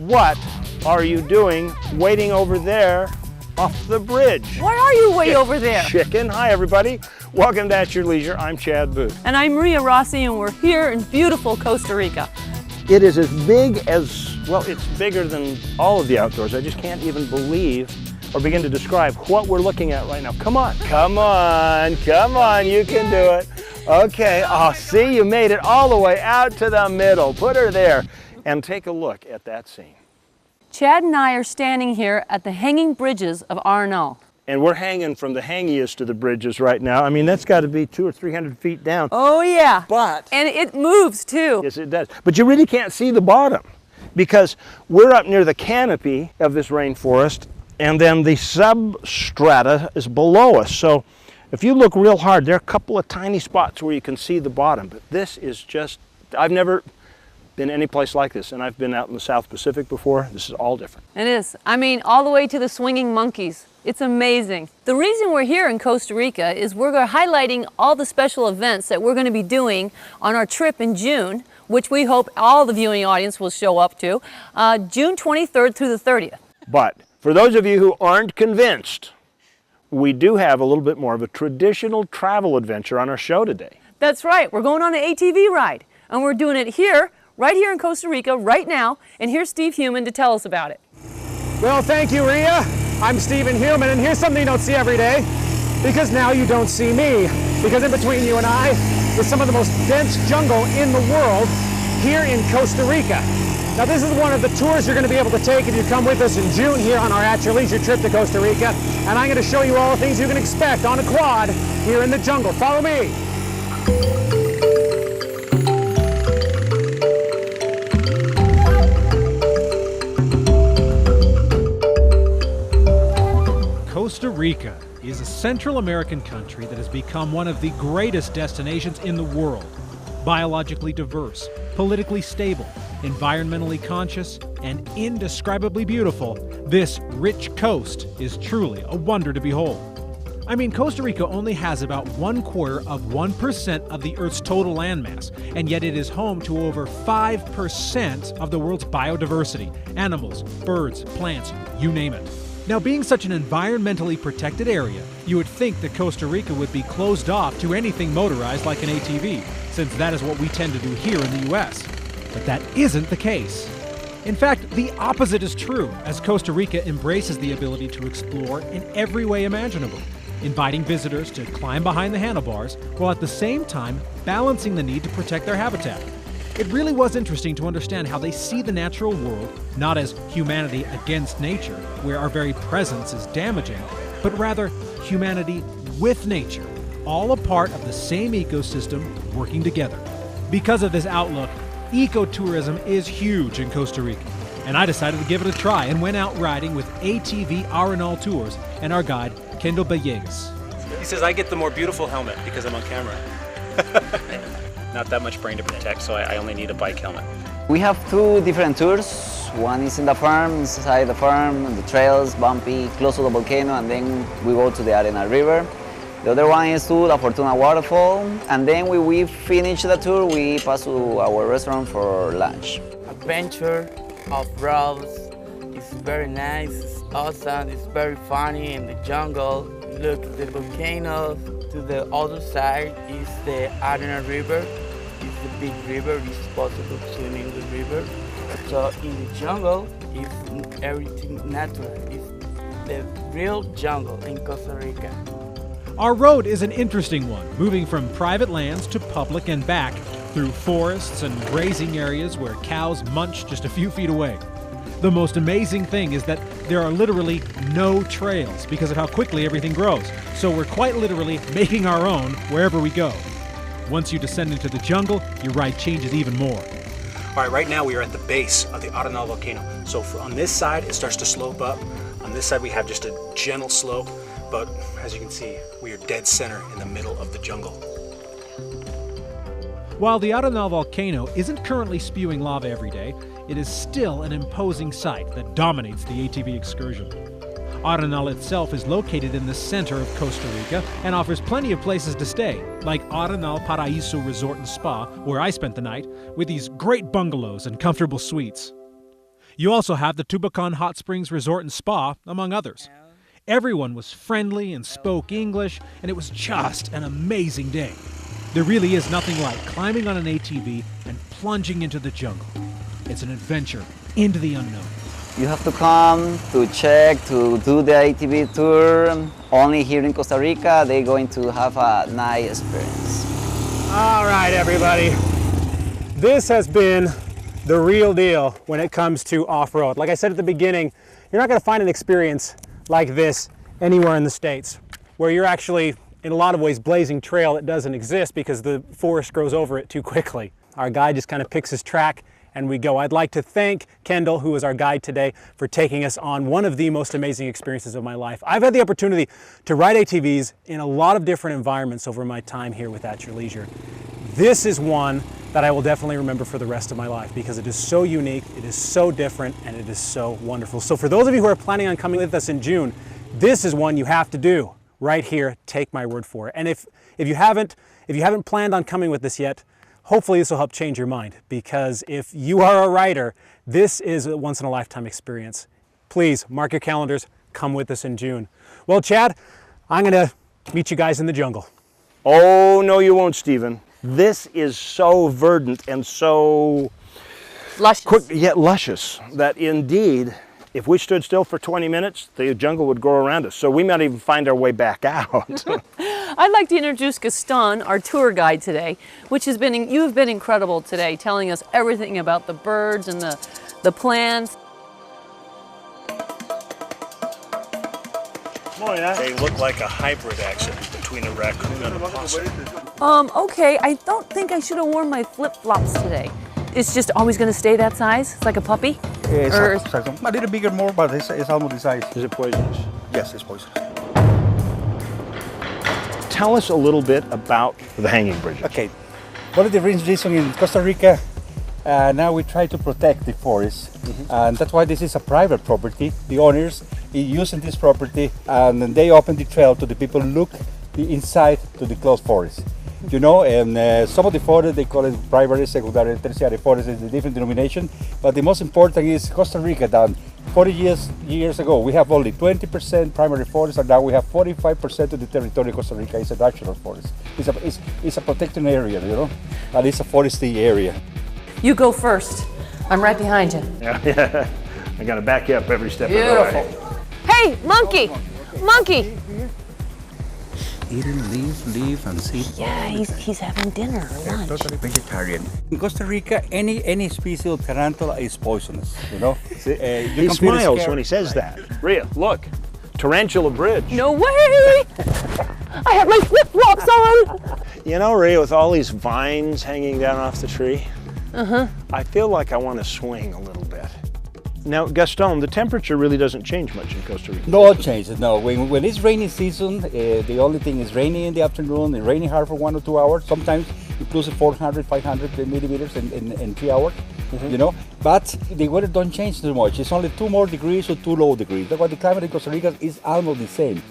what are you doing waiting over there off the bridge? Why are you way over there? Chicken. Hi, everybody. Welcome to At Your Leisure. I'm Chad Booth. And I'm Maria Rossi, and we're here in beautiful Costa Rica. It is as big as, well, it's bigger than all of the outdoors. I just can't even believe or begin to describe what we're looking at right now. Come on, come on, come on, you can do it. Okay, oh, see, you made it all the way out to the middle. Put her there and take a look at that scene. Chad and I are standing here at the hanging bridges of Arenal. And we're hanging from the hangiest of the bridges right now. I mean, that's got to be 200 or 300 feet down. Oh yeah, But and it moves too. yes, it does. But you really can't see the bottom because we're up near the canopy of this rainforest, and then the substrata is below us. So if you look real hard, there are a couple of tiny spots where you can see the bottom. But this is just, I've never been any place like this, and I've been out in the South Pacific before. This is all different. It is. I mean, all the way to the swinging monkeys. It's amazing. The reason we're here in Costa Rica is we're highlighting all the special events that we're going to be doing on our trip in June, which we hope all the viewing audience will show up to, June 23rd through the 30th. But for those of you who aren't convinced, we do have a little bit more of a traditional travel adventure on our show today. That's right. We're going on an ATV ride, and we're doing it here, right here in Costa Rica, right now. And here's Steve Human to tell us about it. Well, thank you, Rhea. I'm Stephen Human, and here's something you don't see every day, because now you don't see me. Because in between you and I is some of the most dense jungle in the world here in Costa Rica. Now, this is one of the tours you're going to be able to take if you come with us in June here on our At Your Leisure trip to Costa Rica. And I'm going to show you all the things you can expect on a quad here in the jungle. Follow me. Costa Rica is a Central American country that has become one of the greatest destinations in the world. Biologically diverse, politically stable, environmentally conscious, and indescribably beautiful, this rich coast is truly a wonder to behold. I mean, Costa Rica only has about 1/4% of the Earth's total landmass, and yet it is home to over 5% of the world's biodiversity: animals, birds, plants, you name it. Now, being such an environmentally protected area, you would think that Costa Rica would be closed off to anything motorized like an ATV, since that is what we tend to do here in the US. But that isn't the case. In fact, the opposite is true, as Costa Rica embraces the ability to explore in every way imaginable, inviting visitors to climb behind the handlebars, while at the same time balancing the need to protect their habitat. It really was interesting to understand how they see the natural world, not as humanity against nature, where our very presence is damaging, but rather humanity with nature, all a part of the same ecosystem working together. Because of this outlook, ecotourism is huge in Costa Rica, and I decided to give it a try and went out riding with ATV Arenal Tours and our guide, Kendall Villegas. He says I get the more beautiful helmet because I'm on camera. Not that much brain to protect, so I only need a bike helmet. We have two different tours. One is in the farm, inside the farm, the trails, bumpy, close to the volcano, and then we go to the Arenal River. The other one is to the Fortuna waterfall, and then when we finish the tour, we pass to our restaurant for lunch. Adventure of roads. It's very nice, it's awesome, it's very funny in the jungle. Look at the volcano. To the other side is the Arenal River. It's the big river. It's possible to swim in the river. So in the jungle, it's everything natural. It's the real jungle in Costa Rica. Our road is an interesting one, moving from private lands to public and back, through forests and grazing areas where cows munch just a few feet away. The most amazing thing is that there are literally no trails because of how quickly everything grows, so we're quite literally making our own wherever we go. Once you descend into the jungle, your ride changes even more. All right, right now we are at the base of the Arenal volcano. So on this side, it starts to slope up. On this side, we have just a gentle slope, but as you can see, we are dead center in the middle of the jungle. While the Arenal volcano isn't currently spewing lava every day, it is still an imposing sight that dominates the ATV excursion. Arenal itself is located in the center of Costa Rica and offers plenty of places to stay, like Arenal Paraíso Resort and Spa, where I spent the night, with these great bungalows and comfortable suites. You also have the Tubacan Hot Springs Resort and Spa, among others. Everyone was friendly and spoke English, and it was just an amazing day. There really is nothing like climbing on an ATV and plunging into the jungle. It's an adventure into the unknown. You have to come to check, to do the ATV tour. Only here in Costa Rica, they're going to have a nice experience. All right, everybody. This has been the real deal when it comes to off-road. Like I said at the beginning, you're not going to find an experience like this anywhere in the States, where you're actually, in a lot of ways, blazing trail that doesn't exist because the forest grows over it too quickly. Our guide just kind of picks his track and we go. I'd like to thank Kendall, who is our guide today, for taking us on one of the most amazing experiences of my life. I've had the opportunity to ride ATVs in a lot of different environments over my time here with At Your Leisure. This is one that I will definitely remember for the rest of my life because it is so unique, it is so different, and it is so wonderful. So for those of you who are planning on coming with us in June, this is one you have to do right here. Take my word for it. And if you haven't planned on coming with us yet, hopefully this will help change your mind, because if you are a rider, this is a once-in-a-lifetime experience. Please mark your calendars, come with us in June. Well, Chad, I'm gonna meet you guys in the jungle. Oh, no you won't, Stephen. This is so verdant and so Luscious. quick, yet luscious, that indeed, if we stood still for 20 minutes, the jungle would grow around us. So we might even find our way back out. I'd like to introduce Gaston, our tour guide today, which has been, you've been incredible today, telling us everything about the birds and the plants. They look like a hybrid actually between a raccoon and a possum. Okay, I don't think I should have worn my flip-flops today. It's just always going to stay that size? It's like a puppy? Exactly. A little bigger more, but it's almost the size. Is it poisonous? Yes, it's poisonous. Tell us a little bit about the hanging bridges. Okay. One of the reasons in Costa Rica, now we try to protect the forest. And that's why this is a private property. The owners are using this property and they open the trail to the people look the inside to the closed forest. You know, and some of the forest, they call it primary, secondary, tertiary forest, is a different denomination. But the most important is Costa Rica down 40 years ago, we have only 20% primary forest, and now we have 45% of the territory of Costa Rica is a natural forest. It's a protected area, you know, and it's a foresty area. You go first. I'm right behind you. Yeah. I got to back you up every step Beautiful. of the way. Hey, monkey! Monkey! Eating leaf and seed. Yeah, he's having dinner, lunch. Totally vegetarian. In Costa Rica, any species of tarantula is poisonous, you know. He smiles when he says that. Rhea, look, Tarantula Bridge. No way! I have my flip-flops on! You know, Rhea, with all these vines hanging down off the tree, I feel like I want to swing a little bit. Now, Gaston, the temperature really doesn't change much in Costa Rica. No changes, no. When it's rainy season, the only thing is rainy in the afternoon and rainy hard for 1 or 2 hours. Sometimes it closes 400, 500 millimeters in 3 hours, you know. But the weather don't change too much. It's only 2 more degrees or 2 low degrees. That's why the climate in Costa Rica is almost the same.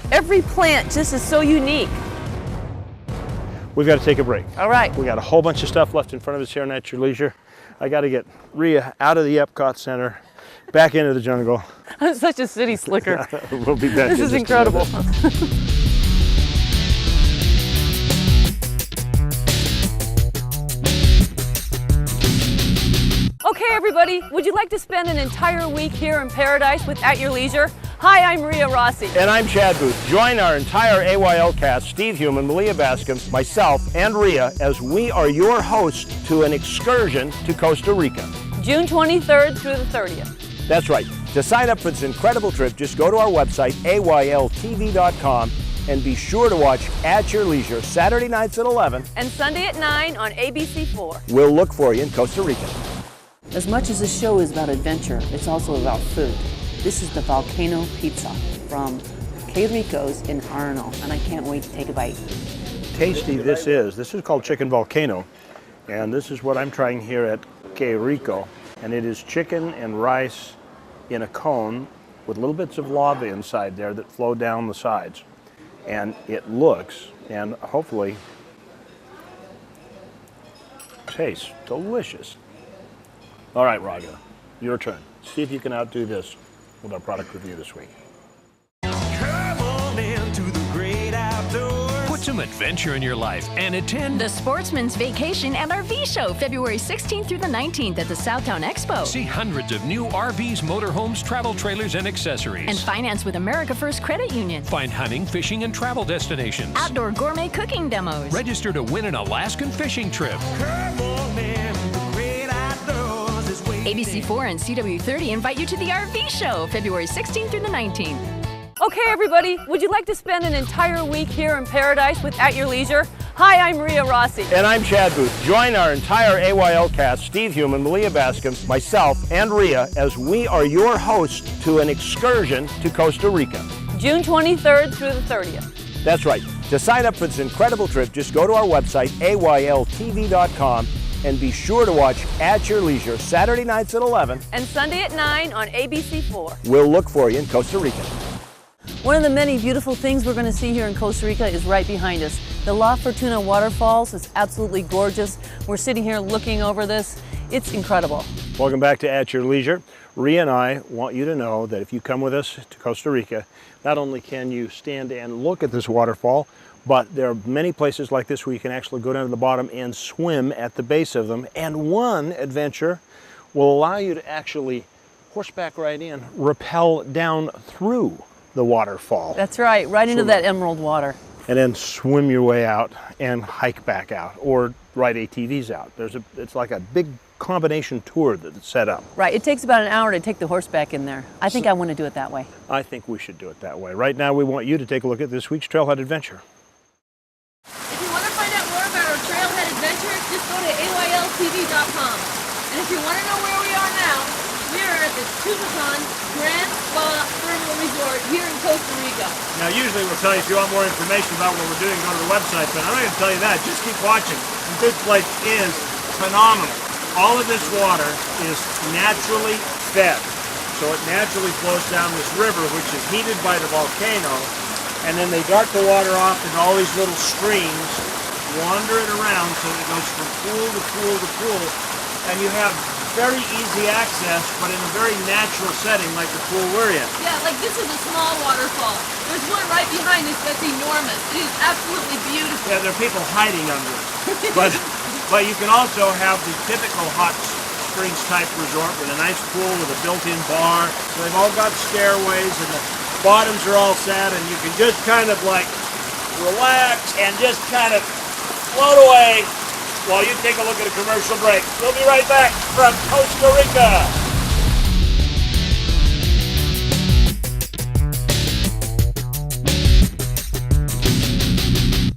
Every plant just is so unique. We've got to take a break. All right. We got a whole bunch of stuff left in front of us here on At Your Leisure. I got to get Rhea out of the Epcot Center, back into the jungle. I'm such a city slicker. We'll be back. This is incredible. Okay, everybody, would you like to spend an entire week here in paradise with At Your Leisure? Hi, I'm Rhea Rossi. And I'm Chad Booth. Join our entire AYL cast, Steve Human, Malia Bascom, myself, and Rhea, as we are your hosts to an excursion to Costa Rica. June 23rd through the 30th. That's right. To sign up for this incredible trip, just go to our website, AYLTV.com, and be sure to watch At Your Leisure Saturday nights at 11. And Sunday at 9 on ABC4. We'll look for you in Costa Rica. As much as this show is about adventure, it's also about food. This is the Volcano Pizza from K Rico's in Arno, and I can't wait to take a bite. Tasty this is. This is called Chicken Volcano, and this is what I'm trying here at Que Rico, and it is chicken and rice in a cone with little bits of lava inside there that flow down the sides. And it looks, and hopefully tastes delicious. All right, Raga, your turn. See if you can outdo this with our product review this week. Come on into the great outdoors. Put some adventure in your life and attend The Sportsman's Vacation and RV Show, February 16th through the 19th at the Southtown Expo. See hundreds of new RVs, motorhomes, travel trailers, and accessories. And finance with America First Credit Union. Find hunting, fishing, and travel destinations. Outdoor gourmet cooking demos. Register to win an Alaskan fishing trip. Come on in, the great outdoors is waiting. ABC4 and CW30 invite you to the RV Show, February 16th through the 19th. Okay, everybody, would you like to spend an entire week here in paradise with At Your Leisure? Hi, I'm Maria Rossi. And I'm Chad Booth. Join our entire AYL cast, Steve Human, Malia Bascom, myself, and Rhea, as we are your hosts to an excursion to Costa Rica. June 23rd through the 30th. That's right. To sign up for this incredible trip, just go to our website, AYLTV.com, and be sure to watch At Your Leisure Saturday nights at 11. And Sunday at 9 on ABC4. We'll look for you in Costa Rica. One of the many beautiful things we're going to see here in Costa Rica is right behind us. The La Fortuna waterfalls is absolutely gorgeous. We're sitting here looking over this. It's incredible. Welcome back to At Your Leisure. Rhea and I want you to know that if you come with us to Costa Rica, not only can you stand and look at this waterfall, but there are many places like this where you can actually go down to the bottom and swim at the base of them. And one adventure will allow you to actually horseback ride in, rappel down through the waterfall. That's right, right into that emerald water. And then swim your way out and hike back out, or ride ATVs out. It's like a big combination tour that's set up. Right, it takes about an hour to take the horseback in there. I think I want to do it that way. I think we should do it that way. Right now we want you to take a look at this week's Trailhead Adventure. If you want to find out more about our Trailhead Adventure, just go to AYLTV.com. And if you want to know where we are now, we are at the Tubacan Grand Spa Thermal Resort here in Costa Rica. Now usually we'll tell you if you want more information about what we're doing, go to the website, but I'm not going to tell you that. Just keep watching. This place is phenomenal. All of this water is naturally fed. So it naturally flows down this river, which is heated by the volcano, and then they dart the water off in all these little streams, wander it around so it goes from pool to pool to pool, and you have very easy access, but in a very natural setting like the pool we're in. Yeah, like this is a small waterfall. There's one right behind us that's enormous. It is absolutely beautiful. Yeah, there are people hiding under it. But you can also have the typical hot springs type resort with a nice pool with a built-in bar. So they've all got stairways and the bottoms are all set, and you can just kind of like relax and just kind of float away while you take a look at a commercial break. We'll be right back from Costa Rica.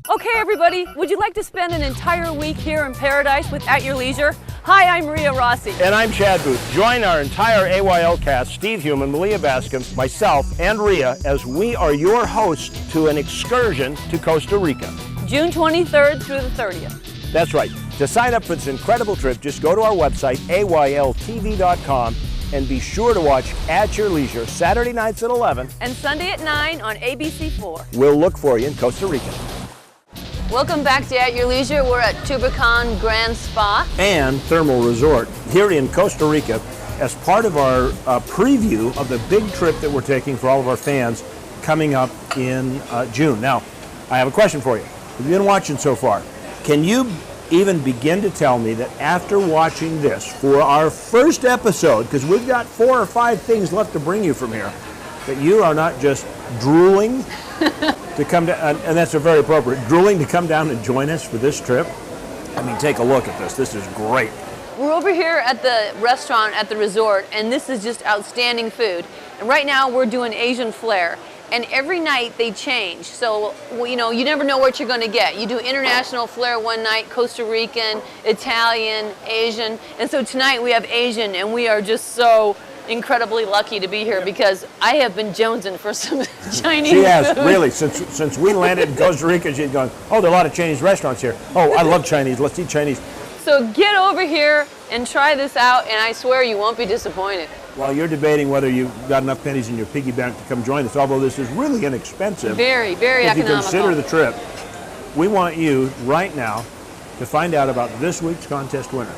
Okay, everybody, would you like to spend an entire week here in paradise with At Your Leisure? Hi, I'm Maria Rossi. And I'm Chad Booth. Join our entire AYL cast, Steve Human, Malia Bascom, myself, and Rhea, as we are your hosts to an excursion to Costa Rica. June 23rd through the 30th. That's right. To sign up for this incredible trip, just go to our website, AYLTV.com, and be sure to watch At Your Leisure Saturday nights at 11. And Sunday at 9 on ABC4. We'll look for you in Costa Rica. Welcome back to At Your Leisure. We're at Tubacan Grand Spa And Thermal Resort here in Costa Rica as part of our preview of the big trip that we're taking for all of our fans coming up in June. Now, I have a question for you. Have you been watching so far? Can you even begin to tell me that after watching this for our first episode, because we've got 4 or 5 things left to bring you from here, that you are not just drooling to come down, and that's very appropriate, drooling to come down and join us for this trip? I mean, take a look at this. This is great. We're over here at the restaurant at the resort, and this is just outstanding food. And right now we're doing Asian flair. And every night they change. So, you know, you never know what you're going to get. You do international flair one night, Costa Rican, Italian, Asian. And so tonight we have Asian, and we are just so incredibly lucky to be here because I have been jonesing for some Chinese She has, food. really. Since we landed in Costa Rica, she's gone, oh, there are a lot of Chinese restaurants here. Oh, I love Chinese. Let's eat Chinese. So get over here, and try this out, and I swear you won't be disappointed. While you're debating whether you've got enough pennies in your piggy bank to come join us, although this is really inexpensive. Very, very if economical. you consider the trip, we want you right now to find out about this week's contest winner.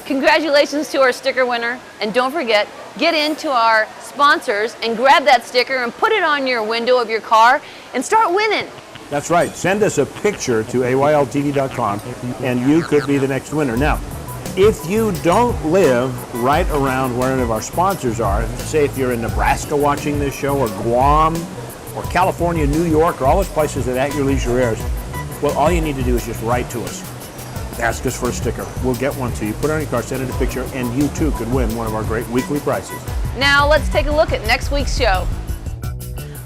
Congratulations to our sticker winner, and don't forget, get into our sponsors and grab that sticker and put it on your window of your car and start winning. That's right. Send us a picture to ayl1025 and you could be the next winner. Now, if you don't live right around where any of our sponsors are, say if you're in Nebraska watching this show, or Guam, or California, New York, or all those places that At Your Leisure airs, well, all you need to do is just write to us. Ask us for a sticker. We'll get one to you. Put it on your car, send it a picture, and you too could win one of our great weekly prizes. Now let's take a look at next week's show.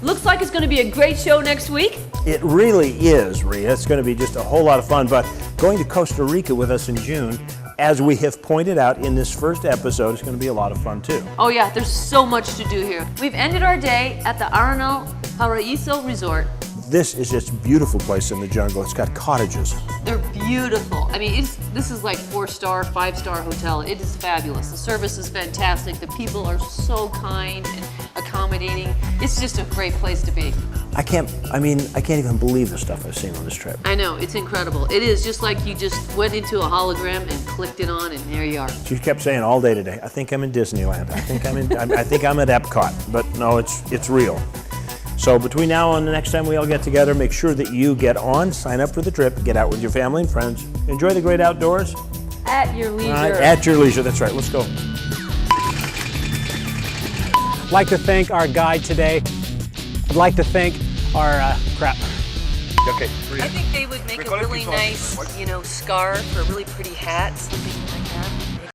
Looks like it's going to be a great show next week. It really is, Rhea. It's going to be just a whole lot of fun, but going to Costa Rica with us in June, as we have pointed out in this first episode, is going to be a lot of fun too. Oh yeah, there's so much to do here. We've ended our day at the Arenal Paraíso Resort. This is just a beautiful place in the jungle. It's got cottages. They're beautiful. I mean, this is like 4-star, 5-star hotel. It is fabulous. The service is fantastic. The people are so kind and accommodating. It's just a great place to be. I can't even believe the stuff I've seen on this trip. I know, it's incredible. It is just like you just went into a hologram and clicked it on, and there you are. She kept saying all day today, I think I'm in Disneyland. I think I'm at Epcot. But no, it's real. So between now and the next time we all get together, make sure that you get on, sign up for the trip, get out with your family and friends, enjoy the great outdoors. At your leisure. At your leisure, that's right. Let's go. I'd like to thank our guide today. I'd like to thank our, crap. Okay. I think they would make a really nice, scarf or a really pretty hat, something like that.